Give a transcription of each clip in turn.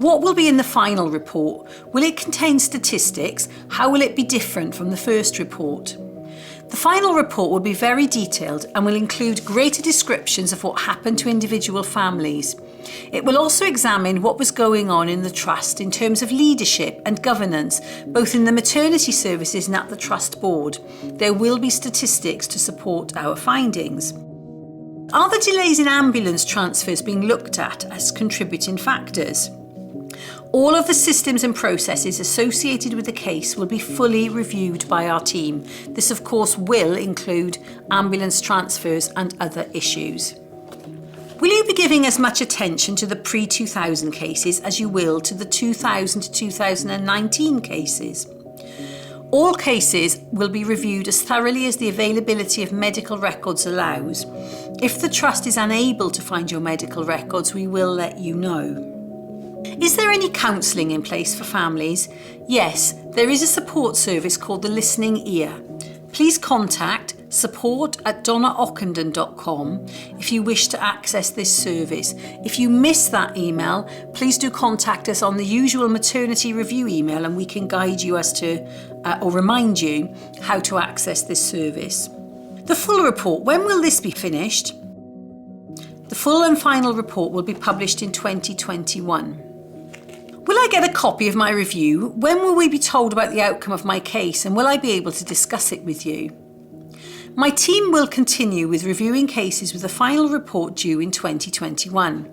What will be in the final report? Will it contain statistics? How will it be different from the first report? The final report will be very detailed and will include greater descriptions of what happened to individual families. It will also examine what was going on in the Trust in terms of leadership and governance, both in the maternity services and at the Trust board. There will be statistics to support our findings. Are the delays in ambulance transfers being looked at as contributing factors? All of the systems and processes associated with the case will be fully reviewed by our team. This, of course, will include ambulance transfers and other issues. Will you be giving as much attention to the pre-2000 cases as you will to the 2000 to 2019 cases? All cases will be reviewed as thoroughly as the availability of medical records allows. If the Trust is unable to find your medical records, we will let you know. Is there any counselling in place for families? Yes, there is a support service called the Listening Ear. Please contact support@donnaockenden.com if you wish to access this service. If you miss that email, please do contact us on the usual maternity review email and we can guide you as to, or remind you how to access this service. The full report, when will this be finished? The full and final report will be published in 2021. Will I get a copy of my review? When will we be told about the outcome of my case and will I be able to discuss it with you? My team will continue with reviewing cases with a final report due in 2021.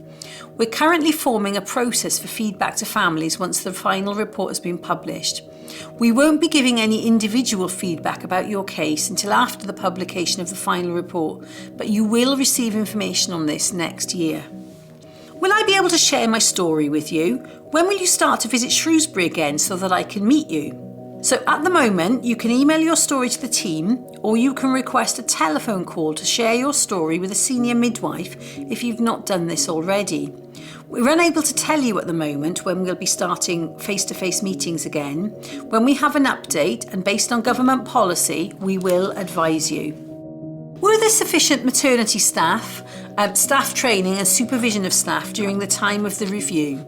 We're currently forming a process for feedback to families once the final report has been published. We won't be giving any individual feedback about your case until after the publication of the final report, but you will receive information on this next year. Will I be able to share my story with you? When will you start to visit Shrewsbury again so that I can meet you? So at the moment, you can email your story to the team or you can request a telephone call to share your story with a senior midwife if you've not done this already. We're unable to tell you at the moment when we'll be starting face-to-face meetings again. When we have an update and based on government policy, we will advise you. Were there sufficient maternity staff, staff training and supervision of staff during the time of the review?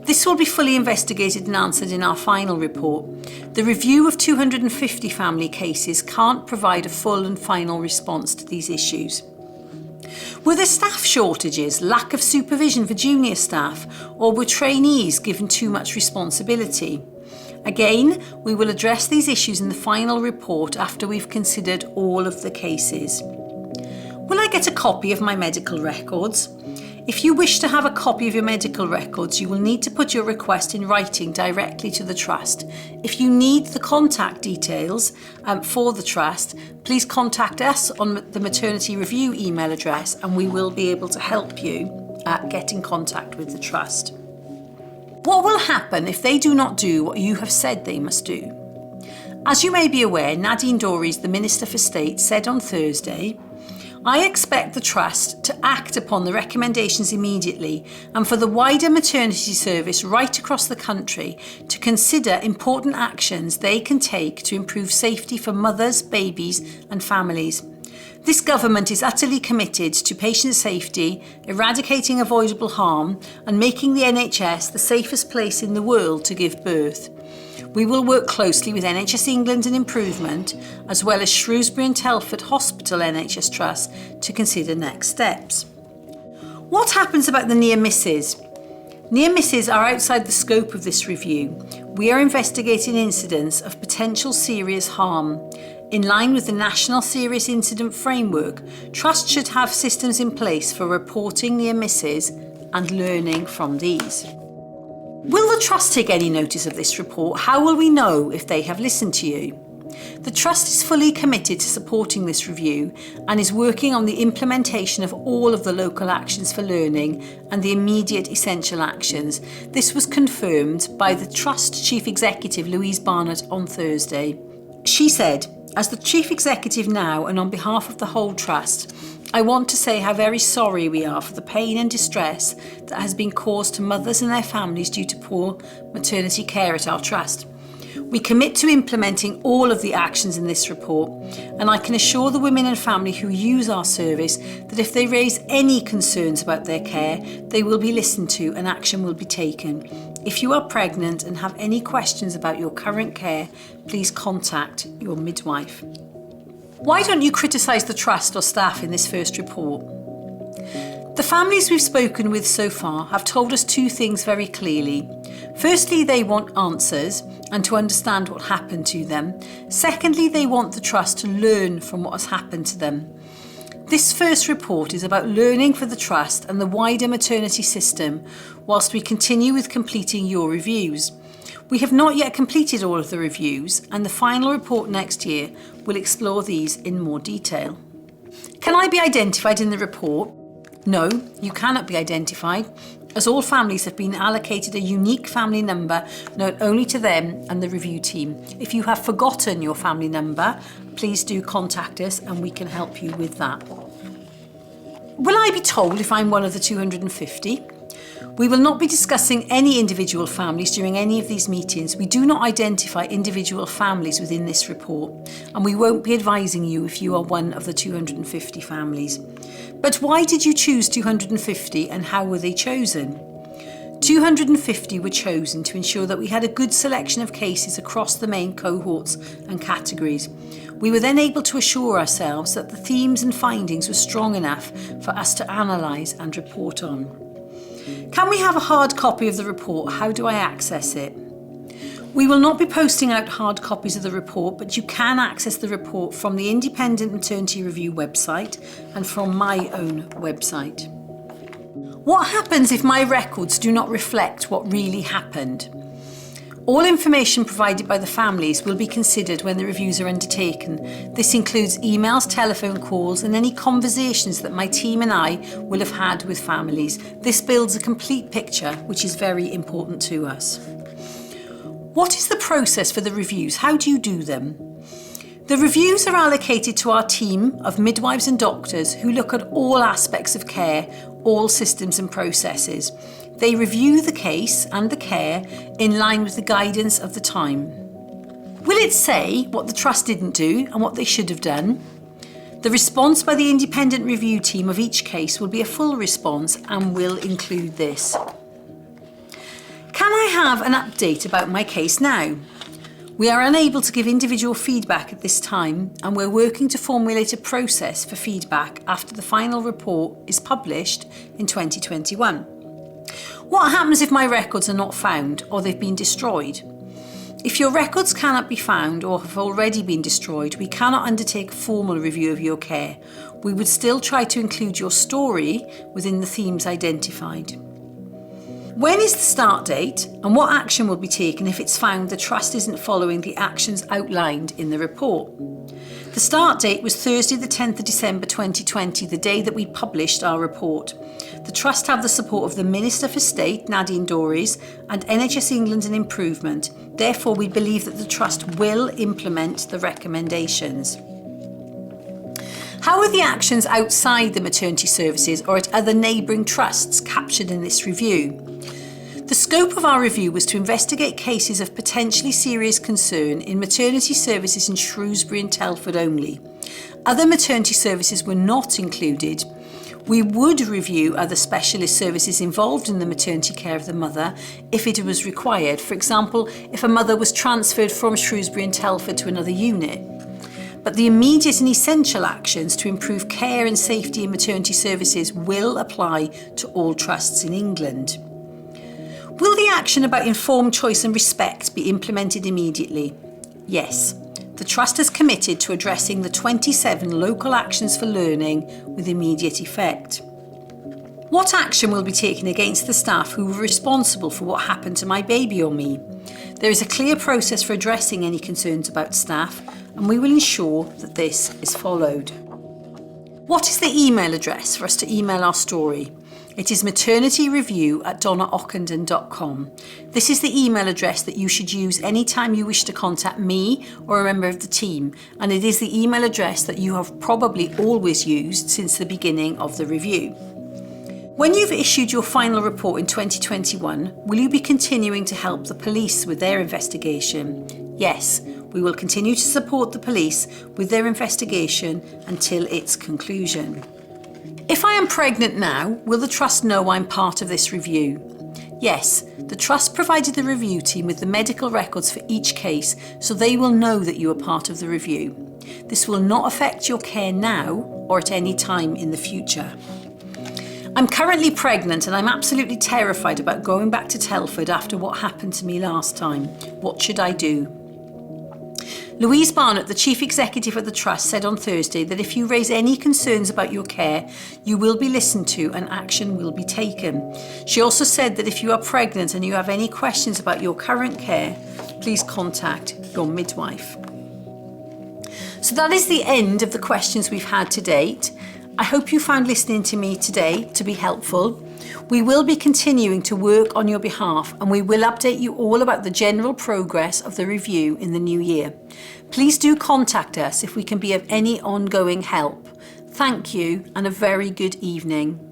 This will be fully investigated and answered in our final report. The review of 250 family cases can't provide a full and final response to these issues. Were there staff shortages, lack of supervision for junior staff, or were trainees given too much responsibility? Again, we will address these issues in the final report after we've considered all of the cases. Will I get a copy of my medical records? If you wish to have a copy of your medical records, you will need to put your request in writing directly to the Trust. If you need the contact details for the Trust, please contact us on the Maternity Review email address and we will be able to help you get in contact with the Trust. What will happen if they do not do what you have said they must do? As you may be aware, Nadine Dorries, the Minister for State, said on Thursday, "I expect the Trust to act upon the recommendations immediately and for the wider maternity service right across the country to consider important actions they can take to improve safety for mothers, babies and families. This government is utterly committed to patient safety, eradicating avoidable harm and making the NHS the safest place in the world to give birth. We will work closely with NHS England and Improvement, as well as Shrewsbury and Telford Hospital NHS Trust, to consider next steps." What happens about the near misses? Near misses are outside the scope of this review. We are investigating incidents of potential serious harm. In line with the National Serious Incident Framework, Trust should have systems in place for reporting near misses and learning from these. Will the Trust take any notice of this report? How will we know if they have listened to you? The Trust is fully committed to supporting this review and is working on the implementation of all of the local actions for learning and the immediate essential actions. This was confirmed by the Trust Chief Executive Louise Barnett on Thursday. She said, "As the Chief Executive now and on behalf of the whole Trust, I want to say how very sorry we are for the pain and distress that has been caused to mothers and their families due to poor maternity care at our Trust. We commit to implementing all of the actions in this report, and I can assure the women and family who use our service that if they raise any concerns about their care, they will be listened to and action will be taken. If you are pregnant and have any questions about your current care, please contact your midwife. Why don't you criticise the trust or staff in this first report? The families we've spoken with so far have told us two things very clearly. Firstly, they want answers and to understand what happened to them. Secondly, they want the trust to learn from what has happened to them. This first report is about learning for the trust and the wider maternity system whilst we continue with completing your reviews. We have not yet completed all of the reviews, and the final report next year will explore these in more detail. Can I be identified in the report? No, you cannot be identified, as all families have been allocated a unique family number known only to them and the review team. If you have forgotten your family number, please do contact us and we can help you with that. Will I be told if I'm one of the 250? We will not be discussing any individual families during any of these meetings. We do not identify individual families within this report, and we won't be advising you if you are one of the 250 families. But why did you choose 250 and how were they chosen? 250 were chosen to ensure that we had a good selection of cases across the main cohorts and categories. We were then able to assure ourselves that the themes and findings were strong enough for us to analyse and report on. Can we have a hard copy of the report? How do I access it? We will not be posting out hard copies of the report, but you can access the report from the Independent Maternity Review website and from my own website. What happens if my records do not reflect what really happened? All information provided by the families will be considered when the reviews are undertaken. This includes emails, telephone calls, and any conversations that my team and I will have had with families. This builds a complete picture, which is very important to us. What is the process for the reviews? How do you do them? The reviews are allocated to our team of midwives and doctors who look at all aspects of care, all systems and processes. They review the case and the care in line with the guidance of the time. Will it say what the trust didn't do and what they should have done? The response by the independent review team of each case will be a full response and will include this. Can I have an update about my case now? We are unable to give individual feedback at this time, and we're working to formulate a process for feedback after the final report is published in 2021. What happens if my records are not found or they've been destroyed? If your records cannot be found or have already been destroyed, we cannot undertake a formal review of your care. We would still try to include your story within the themes identified. When is the start date and what action will be taken if it's found the trust isn't following the actions outlined in the report? The start date was Thursday the 10th of December 2020, the day that we published our report. The trust have the support of the Minister for State, Nadine Dorries, and NHS England and Improvement. Therefore, we believe that the trust will implement the recommendations. How are the actions outside the maternity services or at other neighbouring trusts captured in this review? The scope of our review was to investigate cases of potentially serious concern in maternity services in Shrewsbury and Telford only. Other maternity services were not included. We would review other specialist services involved in the maternity care of the mother if it was required. For example, if a mother was transferred from Shrewsbury and Telford to another unit. But the immediate and essential actions to improve care and safety in maternity services will apply to all trusts in England. Will the action about informed choice and respect be implemented immediately? Yes. The Trust is committed to addressing the 27 local actions for learning with immediate effect. What action will be taken against the staff who were responsible for what happened to my baby or me? There is a clear process for addressing any concerns about staff, and we will ensure that this is followed. What is the email address for us to email our story? It is maternityreview@donnaockenden.com. This is the email address that you should use anytime you wish to contact me or a member of the team, and it is the email address that you have probably always used since the beginning of the review. When you've issued your final report in 2021, will you be continuing to help the police with their investigation? Yes, we will continue to support the police with their investigation until its conclusion. If I am pregnant now, will the Trust know I'm part of this review? Yes, the Trust provided the review team with the medical records for each case, so they will know that you are part of the review. This will not affect your care now or at any time in the future. I'm currently pregnant and I'm absolutely terrified about going back to Telford after what happened to me last time. What should I do? Louise Barnett, the Chief Executive of the Trust, said on Thursday that if you raise any concerns about your care, you will be listened to and action will be taken. She also said that if you are pregnant and you have any questions about your current care, please contact your midwife. So that is the end of the questions we've had to date. I hope you found listening to me today to be helpful. We will be continuing to work on your behalf and we will update you all about the general progress of the review in the new year. Please do contact us if we can be of any ongoing help. Thank you and a very good evening.